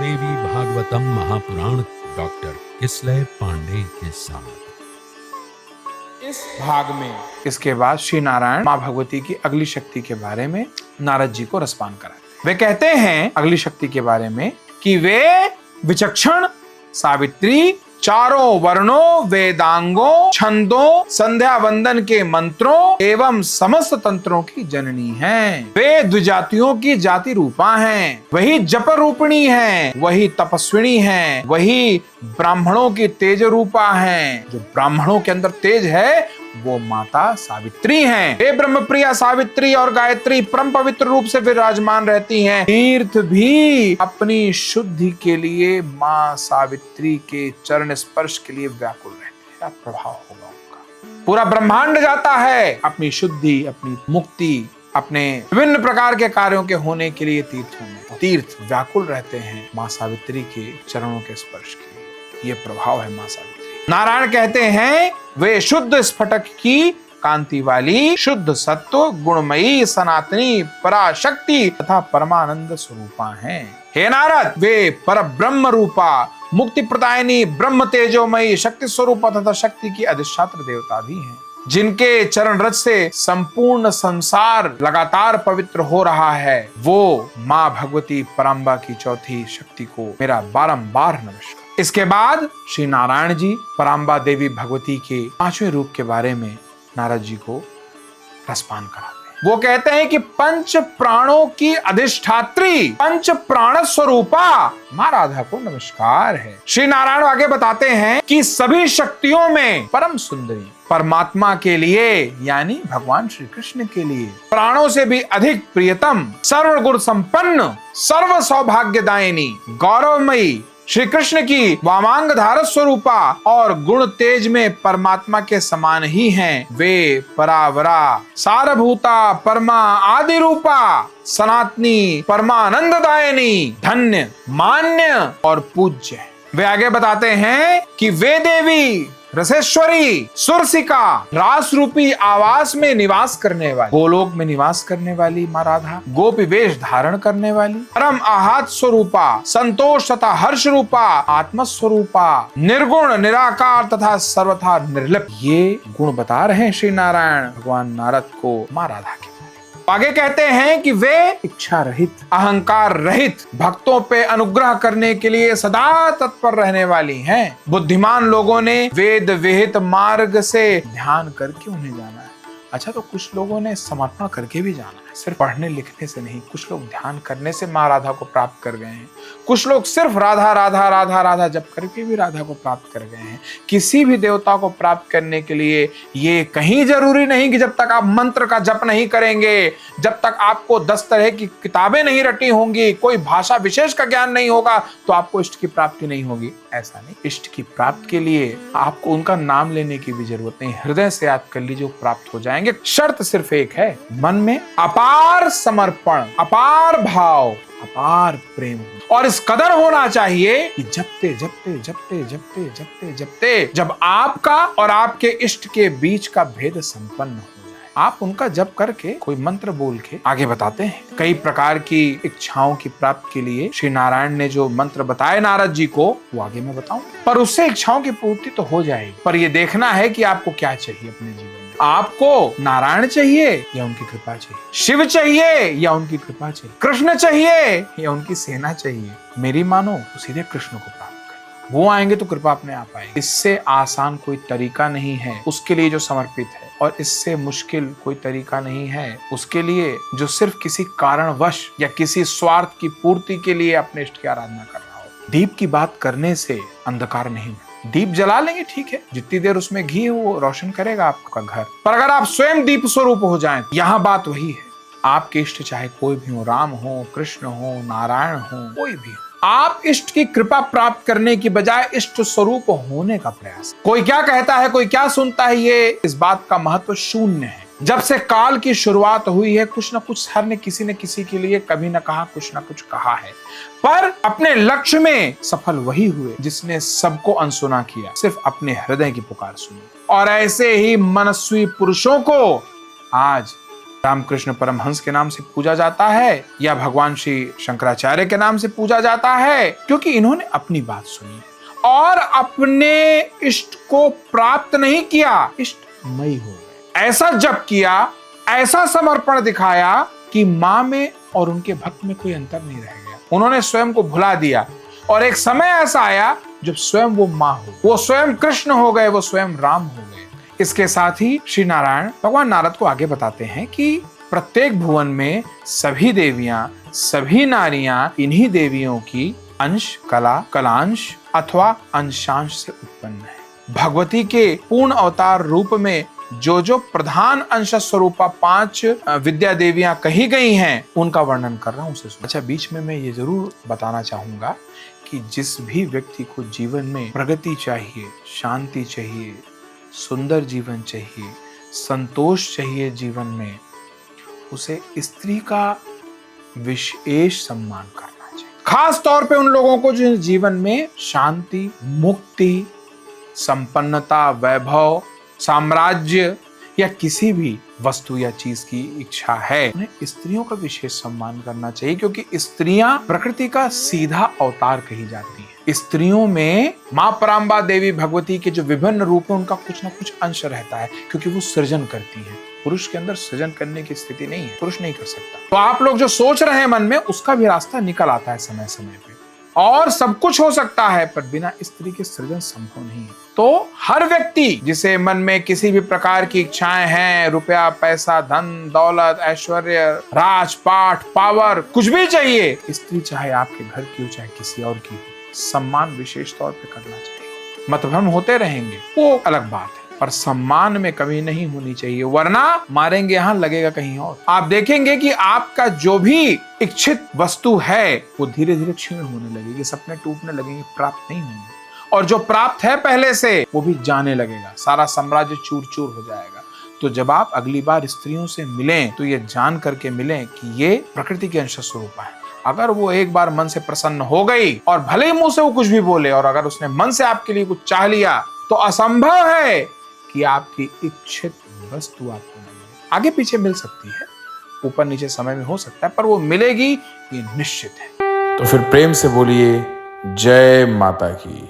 देवी Bhagavatam Mahapuran doctor Kislay Pandey के साथ। इस भाग में इसके बाद श्री नारायण माँ भगवती की अगली शक्ति के बारे में नारद जी को रसपान कराते। वे कहते हैं अगली शक्ति के बारे में कि वे विचक्षण सावित्री, चारों वर्णों, वेदांगों, छंदों, संध्या वंदन के मंत्रों एवं समस्त तंत्रों की जननी हैं। वे द्विजातियों की जाति रूपा हैं, वही जप रूपिणी हैं, वही तपस्विनी हैं, वही ब्राह्मणों की तेज रूपा हैं। जो ब्राह्मणों के अंदर तेज है वो माता सावित्री हैं। हे ब्रह्मप्रिया सावित्री और गायत्री परम पवित्र रूप से विराजमान रहती हैं। तीर्थ भी अपनी शुद्धि के लिए माँ सावित्री के चरण स्पर्श के लिए व्याकुल रहते हैं। क्या प्रभाव होगा उनका। पूरा ब्रह्मांड जाता है अपनी शुद्धि, अपनी मुक्ति, अपने विभिन्न प्रकार के कार्यों के होने के लिए तीर्थों में। तीर्थ व्याकुल रहते हैं माँ सावित्री के चरणों के स्पर्श के लिए। ये प्रभाव है माँ सावित्री। नारायण कहते हैं वे शुद्ध स्फटक की कांति वाली, शुद्ध सत्व, गुणमयी, सनातनी, पराशक्ति तथा परमानंद स्वरूपा हैं। हे नारद, वे पर ब्रह्म रूपा, मुक्ति प्रदायिनी, ब्रह्म तेजोमयी, शक्ति स्वरूपा तथा शक्ति की अधिष्ठात्र देवता भी हैं। जिनके चरण रज से संपूर्ण संसार लगातार पवित्र हो रहा है, वो माँ भगवती पराम्बा की चौथी शक्ति को मेरा बारंबार नमस्कार। इसके बाद श्री नारायण जी पराम्बा देवी भगवती के पांचवें रूप के बारे में नारद जी को रसपान कराते हैं। वो कहते हैं कि पंच प्राणों की अधिष्ठात्री, पंच प्राण स्वरूपा माँ राधा को नमस्कार है। श्री नारायण आगे बताते हैं कि सभी शक्तियों में परम सुंदरी परमात्मा के लिए यानी भगवान श्री कृष्ण के लिए प्राणों से भी अधिक प्रियतम, सर्वगुण संपन्न, सर्व सौभाग्यदायिनी, गौरवमयी श्री कृष्ण की वामांग धारस स्वरूपा और गुण तेज में परमात्मा के समान ही हैं। वे परावरा, सारभूता, परमा आदि रूपा, सनातनी, परमानंददायिनी, धन्य, मान्य और पूज्य। वे आगे बताते हैं कि वे देवी रसेश्वरी, सुरसिका, रास रूपी आवास में निवास करने वाली, गोलोक में निवास करने वाली माँ राधा, गोपी वेश धारण करने वाली, परम आहत स्वरूपा, संतोष तथा हर्ष रूपा, आत्म स्वरूपा, निर्गुण, निराकार तथा सर्वथा निर्लिप्त। ये गुण बता रहे हैं श्री नारायण भगवान नारद को माँ राधा के। आगे कहते हैं कि वे इच्छा रहित, अहंकार रहित, भक्तों पे अनुग्रह करने के लिए सदा तत्पर रहने वाली हैं। बुद्धिमान लोगों ने वेद विहित मार्ग से ध्यान करके उन्हें जाना है। अच्छा, तो कुछ लोगों ने समर्पण करके भी जाना है, सिर्फ पढ़ने लिखने से नहीं। कुछ लोग ध्यान करने से माँ राधा को प्राप्त कर गए हैं। कुछ लोग सिर्फ राधा राधा राधा राधा जप करके भी राधा को प्राप्त कर गए हैं। किसी भी देवता को प्राप्त करने के लिए ये कहीं जरूरी नहीं कि जब तक आप मंत्र का जप नहीं करेंगे, जब तक आपको 10 तरह की किताबें नहीं रटी होंगी, कोई भाषा विशेष का ज्ञान नहीं होगा, तो आपको इष्ट की प्राप्ति नहीं होगी। ऐसा नहीं। इष्ट की प्राप्ति के लिए आपको उनका नाम लेने की भी जरूरत नहीं। हृदय से याद कर लीजिए, प्राप्त हो जाएंगे। शर्त सिर्फ एक है, मन में अपार समर्पण, अपार भाव, अपार प्रेम, और इस कदर होना चाहिए कि जपते जपते जपते जपते जपते जपते जब आपका और आपके इष्ट के बीच का भेद संपन्न हो जाए, आप उनका जप करके कोई मंत्र बोल के आगे बताते हैं। कई प्रकार की इच्छाओं की प्राप्ति के लिए श्री नारायण ने जो मंत्र बताए नारद जी को, वो आगे मैं बताऊं, पर उससे इच्छाओं की पूर्ति तो हो जाएगी। पर ये देखना है कि आपको क्या चाहिए अपने जीवन में। आपको नारायण चाहिए या उनकी कृपा चाहिए, शिव चाहिए या उनकी कृपा चाहिए, कृष्ण चाहिए या उनकी सेना चाहिए। मेरी मानो तो सीधे कृष्ण को प्राप्त कर, वो आएंगे तो कृपा अपने आप आएगी। इससे आसान कोई तरीका नहीं है उसके लिए जो समर्पित है, और इससे मुश्किल कोई तरीका नहीं है उसके लिए जो सिर्फ किसी कारणवश या किसी स्वार्थ की पूर्ति के लिए अपने इष्ट की आराधना कर रहा हो। दीप की बात करने से अंधकार नहीं, दीप जला लेंगे ठीक है, जितनी देर उसमें घी हो वो रोशन करेगा आपका घर, पर अगर आप स्वयं दीप स्वरूप हो जाएं, यहाँ बात वही है। आपके इष्ट चाहे कोई भी हो, राम हो, कृष्ण हो, नारायण हो, कोई भी हो, आप इष्ट की कृपा प्राप्त करने की बजाय इष्ट स्वरूप होने का प्रयास। कोई क्या कहता है, कोई क्या सुनता है, ये इस बात का महत्व शून्य है। जब से काल की शुरुआत हुई है, कुछ न कुछ हर ने किसी के लिए कभी न कहा, कुछ न कुछ कहा है, पर अपने लक्ष्य में सफल वही हुए जिसने सबको अनसुना किया, सिर्फ अपने हृदय की पुकार सुनी। और ऐसे ही मनस्वी पुरुषों को आज रामकृष्ण परमहंस के नाम से पूजा जाता है या भगवान श्री शंकराचार्य के नाम से पूजा जाता है, क्योंकि इन्होंने अपनी बात सुनी और अपने इष्ट को प्राप्त नहीं किया, इष्टमयी हो गए। ऐसा जप किया, ऐसा समर्पण दिखाया कि माँ में और उनके भक्त में कोई अंतर नहीं रह गया। उन्होंने स्वयं को भुला दिया और एक समय ऐसा आया जब स्वयं वो माँ हो, वो स्वयं कृष्ण हो गए, वो स्वयं राम हो गए। इसके साथ ही श्री नारायण भगवान नारद को आगे बताते हैं कि प्रत्येक भुवन में सभी देवियां, सभी नारियां इन्हीं देवियों की अंश, कलांश अथवा अंशांश से उत्पन्न है। भगवती के पूर्ण अवतार रूप में जो प्रधान अंश स्वरूपा 5 विद्या देवियां कही गई हैं, उनका वर्णन कर रहा हूं उसे। अच्छा, बीच में मैं ये जरूर बताना चाहूंगा कि जिस भी व्यक्ति को जीवन में प्रगति चाहिए, शांति चाहिए, सुंदर जीवन चाहिए, संतोष चाहिए जीवन में, उसे स्त्री का विशेष सम्मान करना चाहिए। खास तौर पे उन लोगों को जो जीवन में शांति, मुक्ति, संपन्नता, वैभव, साम्राज्य या किसी भी वस्तु या चीज की इच्छा है, उन्हें स्त्रियों का विशेष सम्मान करना चाहिए, क्योंकि स्त्रियां प्रकृति का सीधा अवतार कही जाती हैं। स्त्रियों में माँ पराम्बा देवी भगवती के जो विभिन्न रूप है, उनका कुछ ना कुछ अंश रहता है, क्योंकि वो सृजन करती है। पुरुष के अंदर सृजन करने की स्थिति नहीं है, पुरुष नहीं कर सकता। तो आप लोग जो सोच रहे हैं मन में, उसका भी रास्ता निकल आता है समय समय पे, और सब कुछ हो सकता है, पर बिना स्त्री के सृजन संभव नहीं है। तो हर व्यक्ति जिसे मन में किसी भी प्रकार की इच्छाएं हैं, रुपया, पैसा, धन, दौलत, ऐश्वर्य, राजपाट, पावर, कुछ भी चाहिए, स्त्री चाहे आपके घर की हो चाहे किसी और की हो, सम्मान विशेष तौर पे करना चाहिए। मतभ्रम होते रहेंगे, वो अलग बात है, पर सम्मान में कमी नहीं होनी चाहिए, वरना मारेंगे यहाँ, लगेगा कहीं और। आप देखेंगे कि आपका जो भी इच्छित वस्तु है वो धीरे धीरे क्षीण होने लगेगी, सपने टूटने लगेंगे, प्राप्त नहीं होंगे, और जो प्राप्त है पहले से वो भी जाने लगेगा, सारा साम्राज्य चूर चूर हो जाएगा। तो जब आप अगली बार स्त्रियों से मिलें तो ये जान करके मिलें कि ये प्रकृति के अंश स्वरूप है। अगर वो एक बार मन से प्रसन्न हो गई और भले ही मुंह से वो कुछ भी बोले, और अगर उसने मन से आपके लिए कुछ चाह लिया, तो असंभव है कि आपकी इच्छित वस्तु आपको न मिले। आगे पीछे मिल सकती है, ऊपर नीचे समय में हो सकता है, पर वो मिलेगी, ये निश्चित है। तो फिर प्रेम से बोलिए जय माता की।